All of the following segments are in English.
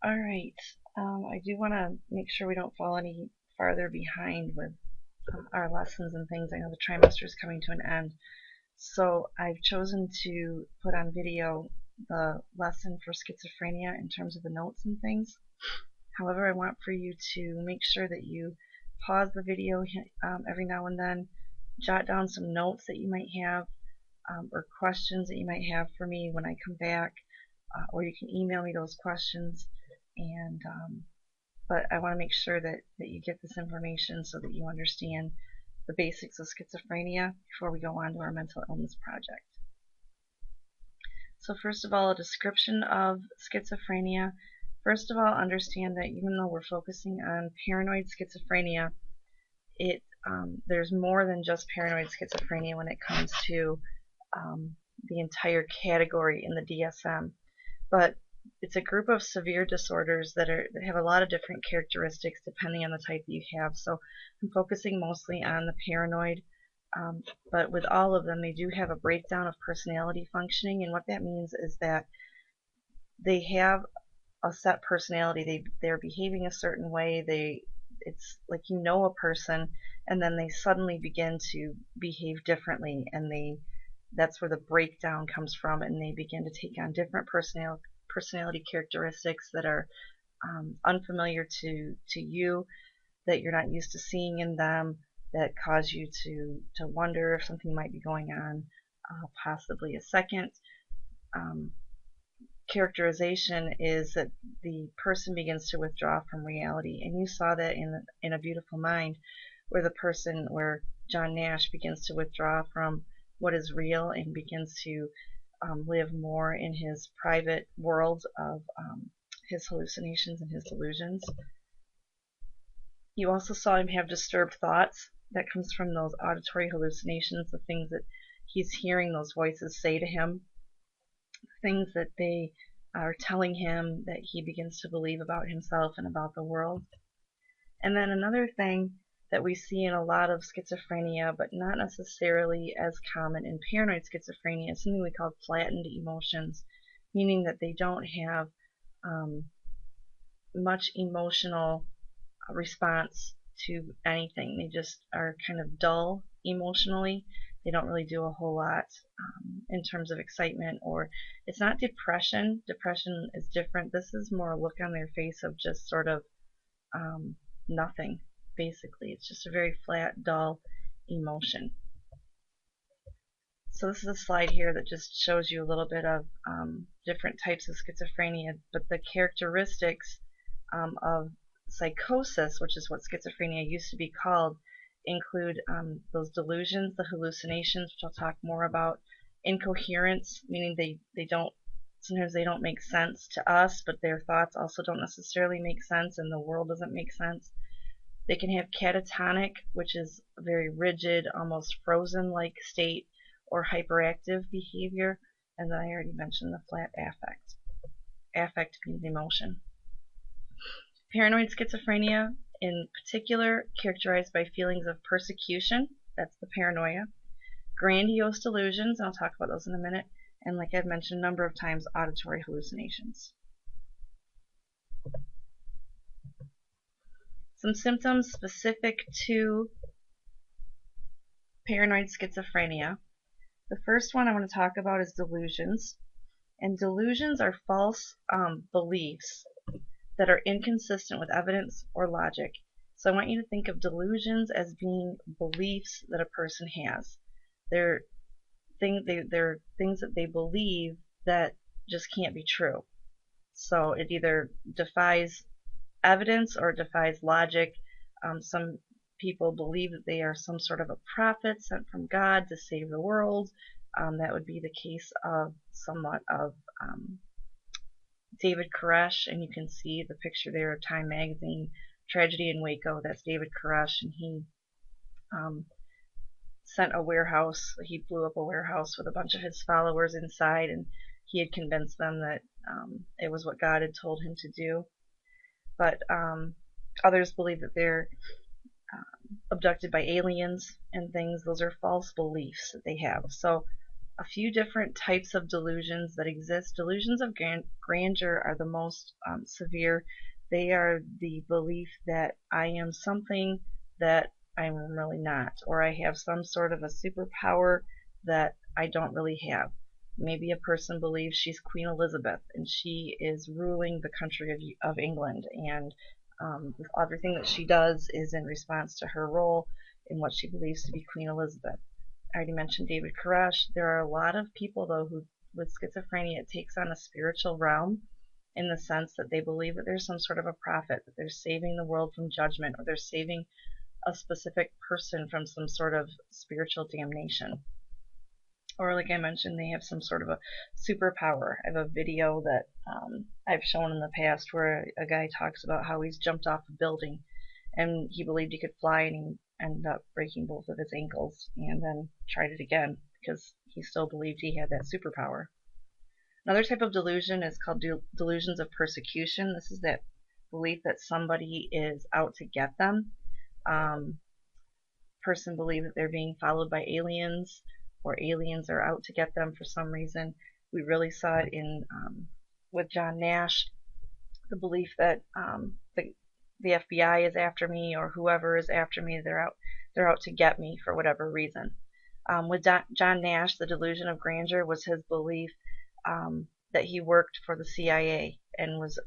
Alright, I do want to make sure we don't fall any farther behind with our lessons and things. I know the trimester is coming to an end. So I've chosen to put on video the lesson for schizophrenia in terms of the notes and things. However, I want for you to make sure that you pause the video every now and then, jot down some notes that you might have, or questions that you might have for me when I come back, or you can email me those questions. And but I want to make sure that you get this information so that you understand the basics of schizophrenia before we go on to our mental illness project. So first of all, a description of schizophrenia. First of all, understand that even though we're focusing on paranoid schizophrenia, there's more than just paranoid schizophrenia when it comes to the entire category in the DSM. But it's a group of severe disorders that have a lot of different characteristics depending on the type that you have. So I'm focusing mostly on the paranoid, but with all of them, they do have a breakdown of personality functioning, and what that means is that they have a set personality. They're behaving a certain way. It's like you know a person, and then they suddenly begin to behave differently, and that's where the breakdown comes from, and they begin to take on different personality characteristics that are unfamiliar to you, that you're not used to seeing in them, that cause you to wonder if something might be going on. Possibly a second characterization is that the person begins to withdraw from reality, and you saw that in A Beautiful Mind, where John Nash begins to withdraw from what is real and begins to live more in his private world of his hallucinations and his delusions. You also saw him have disturbed thoughts. That comes from those auditory hallucinations, the things that he's hearing those voices say to him, things that they are telling him that he begins to believe about himself and about the world. And then another thing that we see in a lot of schizophrenia, but not necessarily as common in paranoid schizophrenia, is something we call flattened emotions, meaning that they don't have much emotional response to anything. They just are kind of dull emotionally. They don't really do a whole lot in terms of excitement, or it's not depression. Depression is different. This is more a look on their face of just sort of nothing. Basically, it's just a very flat, dull emotion. So this is a slide here that just shows you a little bit of different types of schizophrenia, but the characteristics of psychosis, which is what schizophrenia used to be called, include those delusions, the hallucinations, which I'll talk more about, incoherence, meaning sometimes they don't make sense to us, but their thoughts also don't necessarily make sense, and the world doesn't make sense. They can have catatonic, which is a very rigid, almost frozen-like state, or hyperactive behavior, and then I already mentioned the flat affect. Affect means emotion. Paranoid schizophrenia, in particular, characterized by feelings of persecution, that's the paranoia, grandiose delusions, and I'll talk about those in a minute, and like I've mentioned a number of times, auditory hallucinations. Some symptoms specific to paranoid schizophrenia. The first one I want to talk about is delusions. And delusions are false beliefs that are inconsistent with evidence or logic. So I want you to think of delusions as being beliefs that a person has. They're things that they believe that just can't be true. So it either defies evidence or it defies logic. Some people believe that they are some sort of a prophet sent from God to save the world. That would be the case of somewhat of David Koresh, and you can see the picture there of Time Magazine, Tragedy in Waco. That's David Koresh, and he he blew up a warehouse with a bunch of his followers inside, and he had convinced them that it was what God had told him to do. But others believe that they're abducted by aliens and things. Those are false beliefs that they have. So a few different types of delusions that exist. Delusions of grandeur are the most severe. They are the belief that I am something that I'm really not, or I have some sort of a superpower that I don't really have. Maybe a person believes she's Queen Elizabeth and she is ruling the country of England, and everything that she does is in response to her role in what she believes to be Queen Elizabeth. I already mentioned David Koresh. There are a lot of people, though, who, with schizophrenia, it takes on a spiritual realm in the sense that they believe that there's some sort of a prophet, that they're saving the world from judgment, or they're saving a specific person from some sort of spiritual damnation. Or, like I mentioned, they have some sort of a superpower. I have a video that I've shown in the past where a guy talks about how he's jumped off a building and he believed he could fly, and he ended up breaking both of his ankles and then tried it again because he still believed he had that superpower. Another type of delusion is called delusions of persecution. This is that belief that somebody is out to get them. Person believe that they're being followed by aliens, or aliens are out to get them for some reason. We really saw it in with John Nash, the belief that the FBI is after me, or whoever is after me, they're out to get me for whatever reason. With John Nash, the delusion of grandeur was his belief that he worked for the CIA and was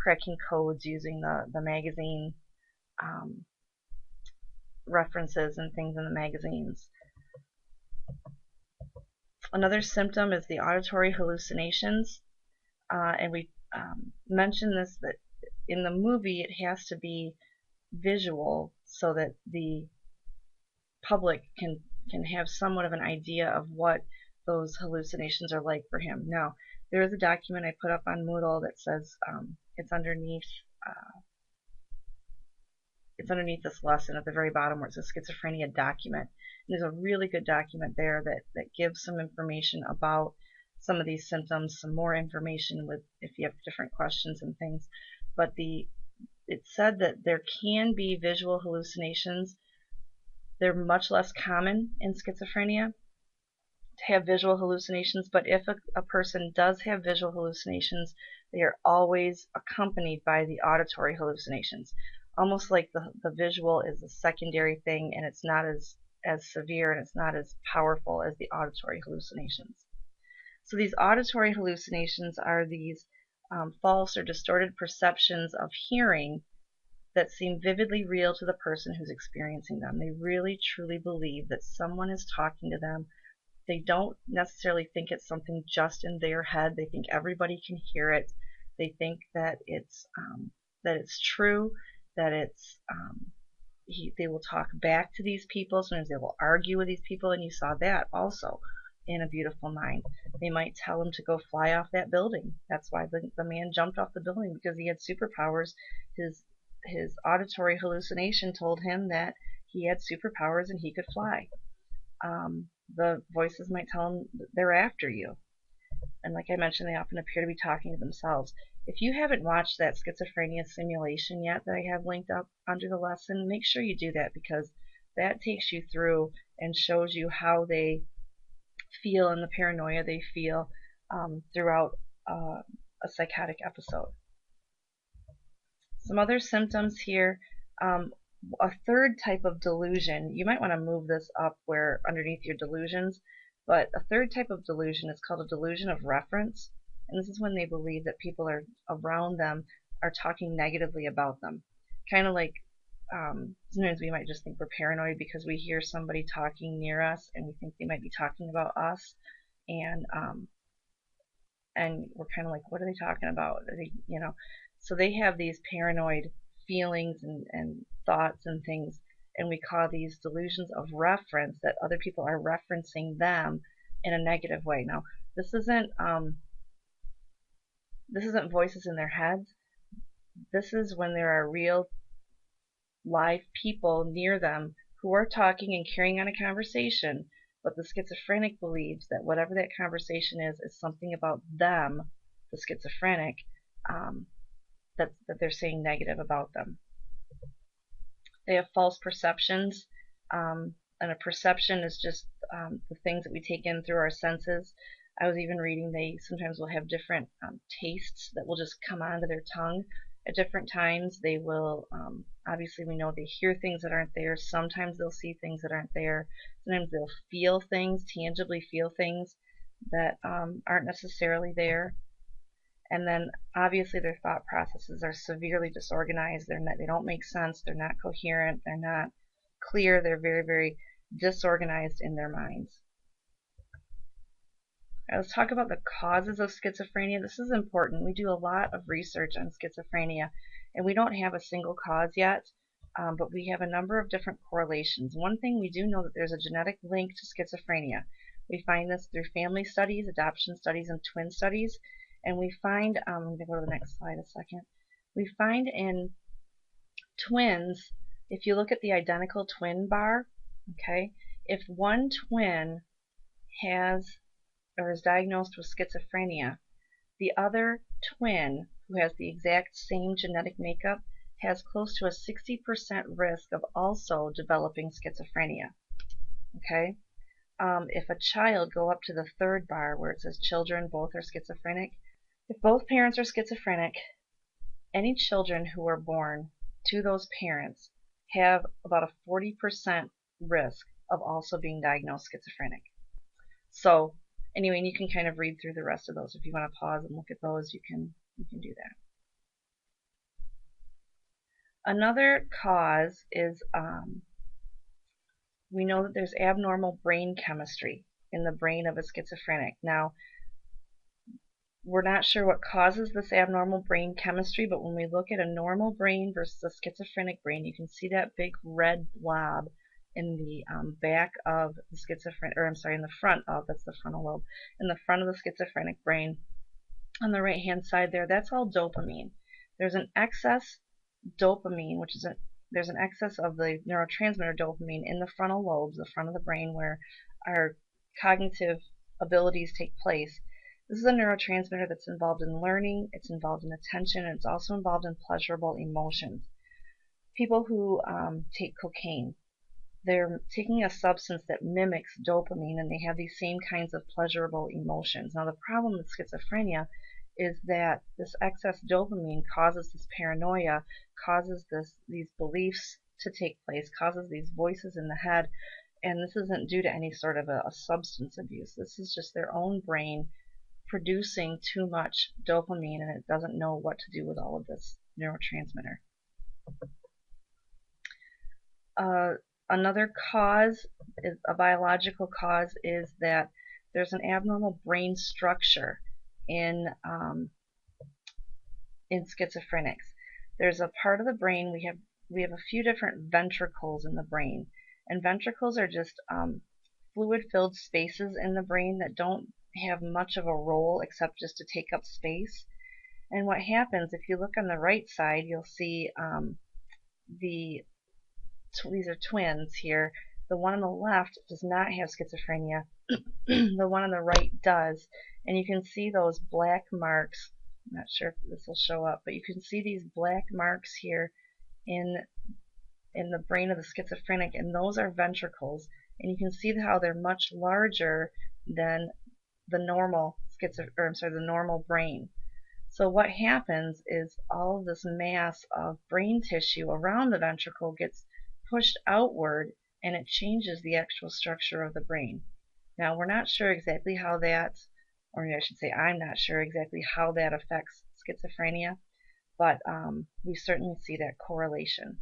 cracking codes using the magazine references and things in the magazines. Another symptom is the auditory hallucinations, and we mentioned this, that in the movie it has to be visual so that the public can have somewhat of an idea of what those hallucinations are like for him. Now, there is a document I put up on Moodle that says it's underneath this lesson at the very bottom where it says schizophrenia document. And there's a really good document there that gives some information about some of these symptoms, some more information with if you have different questions and things. But it said that there can be visual hallucinations. They're much less common in schizophrenia to have visual hallucinations, but if a person does have visual hallucinations, they are always accompanied by the auditory hallucinations. Almost like the visual is a secondary thing, and it's not as severe and it's not as powerful as the auditory hallucinations. So these auditory hallucinations are these false or distorted perceptions of hearing that seem vividly real to the person who's experiencing them. They really truly believe that someone is talking to them. They don't necessarily think it's something just in their head. They think everybody can hear it. They think that it's true, that it's they will talk back to these people. Sometimes they will argue with these people, and you saw that also in A Beautiful Mind. They might tell him to go fly off that building. That's why the man jumped off the building, because he had superpowers. His auditory hallucination told him that he had superpowers and he could fly. The voices might tell him they're after you. And like I mentioned, they often appear to be talking to themselves. If you haven't watched that schizophrenia simulation yet that I have linked up under the lesson, make sure you do that, because that takes you through and shows you how they feel and the paranoia they feel throughout a psychotic episode. Some other symptoms here. A third type of delusion, you might want to move this up where underneath your delusions, but a third type of delusion is called a delusion of reference, and this is when they believe that people are around them are talking negatively about them. Kind of like sometimes we might just think we're paranoid because we hear somebody talking near us and we think they might be talking about us, and we're kind of like, what are they talking about? Are they, so they have these paranoid feelings and thoughts and things, and we call these delusions of reference, that other people are referencing them in a negative way. Now, this isn't voices in their heads. This is when there are real live people near them who are talking and carrying on a conversation, but the schizophrenic believes that whatever that conversation is something about them, the schizophrenic, that they're saying negative about them. They have false perceptions. and a perception is just the things that we take in through our senses. I was even reading they sometimes will have different tastes that will just come onto their tongue at different times. They will, obviously we know they hear things that aren't there. Sometimes they'll see things that aren't there. Sometimes they'll feel things, tangibly feel things that aren't necessarily there. And then obviously their thought processes are severely disorganized. They don't make sense. They're not coherent. They're not clear. They're very, very disorganized in their minds. Right, let's talk about the causes of schizophrenia. This is important. We do a lot of research on schizophrenia, and we don't have a single cause yet, but we have a number of different correlations. One thing we do know that there's a genetic link to schizophrenia. We find this through family studies, adoption studies, and twin studies. And we find, I'm going to go to the next slide a second. We find in twins, if you look at the identical twin bar, okay, if one twin has or is diagnosed with schizophrenia, the other twin who has the exact same genetic makeup has close to a 60% risk of also developing schizophrenia. Okay? If a child, go up to the third bar where it says children, both are schizophrenic. If both parents are schizophrenic, any children who are born to those parents have about a 40% risk of also being diagnosed schizophrenic. So anyway, and you can kind of read through the rest of those. If you want to pause and look at those, you can do that. Another cause is we know that there's abnormal brain chemistry in the brain of a schizophrenic. Now, we're not sure what causes this abnormal brain chemistry, but when we look at a normal brain versus a schizophrenic brain, you can see that big red blob in the back of the schizophrenic, or I'm sorry, in the front of, that's the frontal lobe, in the front of the schizophrenic brain. On the right hand side there, that's all dopamine. There's an excess dopamine, which is there's an excess of the neurotransmitter dopamine in the frontal lobes, the front of the brain where our cognitive abilities take place. This is a neurotransmitter that's involved in learning, it's involved in attention, and it's also involved in pleasurable emotions. People who take cocaine, they're taking a substance that mimics dopamine, and they have these same kinds of pleasurable emotions. Now, the problem with schizophrenia is that this excess dopamine causes this paranoia, causes these beliefs to take place, causes these voices in the head, and this isn't due to any sort of a substance abuse. This is just their own brain producing too much dopamine, and it doesn't know what to do with all of this neurotransmitter. Another cause, a biological cause, is that there's an abnormal brain structure in schizophrenics. There's a part of the brain, we have a few different ventricles in the brain, and ventricles are just fluid-filled spaces in the brain that don't have much of a role except just to take up space. And what happens, if you look on the right side, you'll see these are twins here. The one on the left does not have schizophrenia. The one on the right does. And you can see those black marks. I'm not sure if this will show up, but you can see these black marks here in the brain of the schizophrenic, and those are ventricles. And you can see how they're much larger than the normal the normal brain. So what happens is all of this mass of brain tissue around the ventricle gets pushed outward, and it changes the actual structure of the brain. Now, we're not sure exactly how that, or I should say I'm not sure exactly how that affects schizophrenia, but we certainly see that correlation.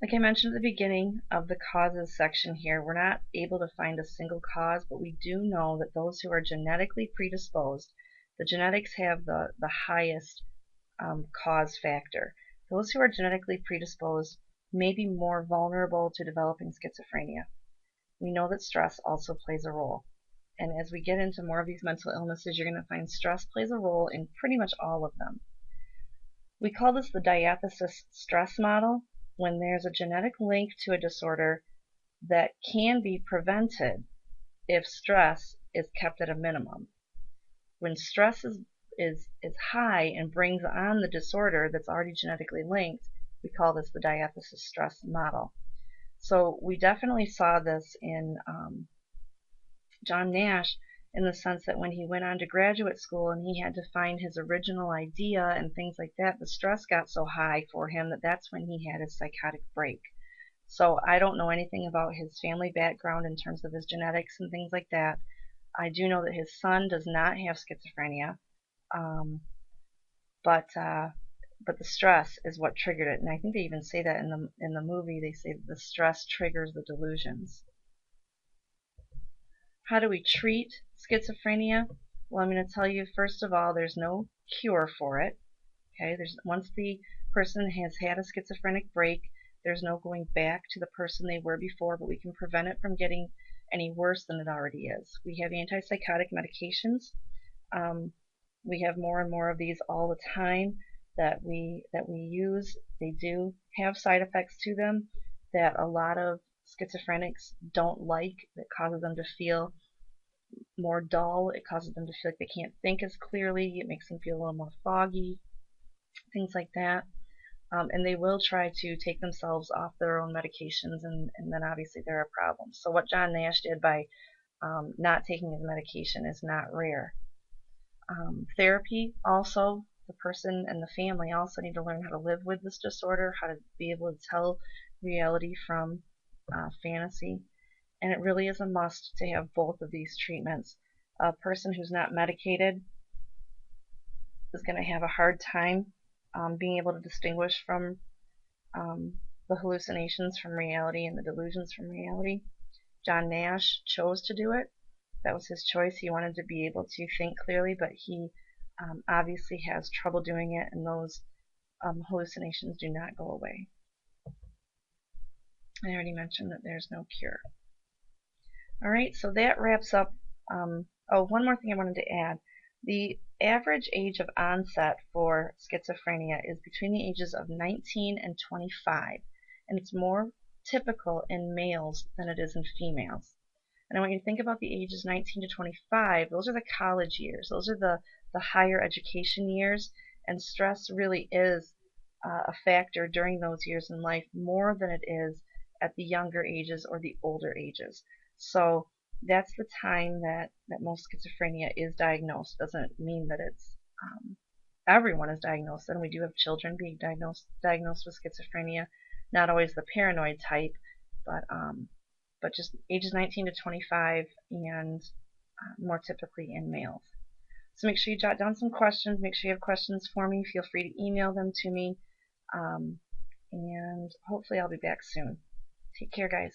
Like I mentioned at the beginning of the causes section here, we're not able to find a single cause, but we do know that those who are genetically predisposed, the genetics have the highest cause factor. Those who are genetically predisposed may be more vulnerable to developing schizophrenia. We know that stress also plays a role. And as we get into more of these mental illnesses, you're going to find stress plays a role in pretty much all of them. We call this the diathesis stress model, when there's a genetic link to a disorder that can be prevented if stress is kept at a minimum. When stress is high and brings on the disorder that's already genetically linked, We call this the diathesis stress model. So we definitely saw this in John Nash, in the sense that when he went on to graduate school and he had to find his original idea and things like that, the stress got so high for him that that's when he had his psychotic break. So I don't know anything about his family background in terms of his genetics and things like that. I do know that his son does not have schizophrenia, um, but the stress is what triggered it, and I think they even say that in the movie. They say that the stress triggers the delusions. How do we treat schizophrenia? Well, I'm going to tell you, first of all, there's no cure for it. Okay, once the person has had a schizophrenic break, there's no going back to the person they were before, but we can prevent it from getting any worse than it already is. We have antipsychotic medications. We have more and more of these all the time that we use. They do have side effects to them that a lot of schizophrenics don't like, that causes them to feel more dull. It causes them to feel like they can't think as clearly. It makes them feel a little more foggy, things like that. And they will try to take themselves off their own medications, and then obviously there are problems. So what John Nash did by not taking his medication is not rare. Therapy also, the person and the family also need to learn how to live with this disorder, how to be able to tell reality from fantasy. And it really is a must to have both of these treatments. A person who's not medicated is going to have a hard time being able to distinguish from the hallucinations from reality and the delusions from reality. John Nash chose to do it. That was his choice. He wanted to be able to think clearly, but he obviously has trouble doing it, and those hallucinations do not go away. I already mentioned that there's no cure. Alright, so that wraps up. Oh, one more thing I wanted to add. The average age of onset for schizophrenia is between the ages of 19 and 25, and it's more typical in males than it is in females. And I want you to think about the ages 19 to 25. Those are the college years. Those are the higher education years, and stress really is a factor during those years in life more than it is at the younger ages or the older ages. So that's the time that most schizophrenia is diagnosed. Doesn't mean that it's everyone is diagnosed, and we do have children being diagnosed with schizophrenia, not always the paranoid type, but just ages 19 to 25, and more typically in males. So make sure you jot down some questions. Make sure you have questions for me. Feel free to email them to me, and hopefully I'll be back soon. Take care, guys.